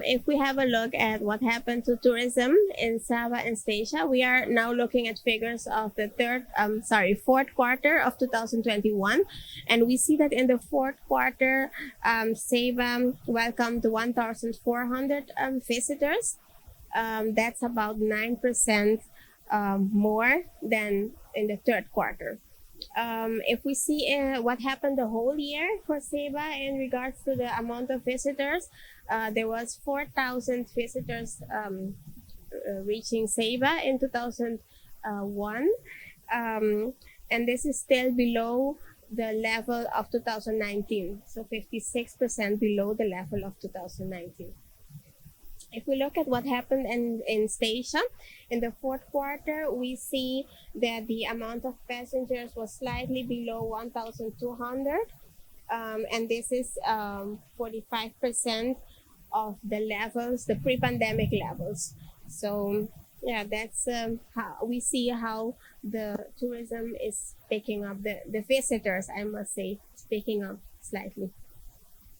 If we have a look at what happened to tourism in Saba and Stasia, we are now looking at figures of the fourth quarter of 2021, and we see that in the fourth quarter, Saba welcomed 1,400 visitors. That's about 9% more than in the third quarter. If we see what happened the whole year for Saba in regards to the amount of visitors, there was 4,000 visitors reaching Saba in 2001, and this is still below the level of 2019, so 56% below the level of 2019. If we look at what happened in Stasia in the fourth quarter, we see that the amount of passengers was slightly below 1,200, and this is 45% of the levels, the pre-pandemic levels. So yeah, that's how we see how the tourism is picking up, the visitors, I must say, is picking up slightly.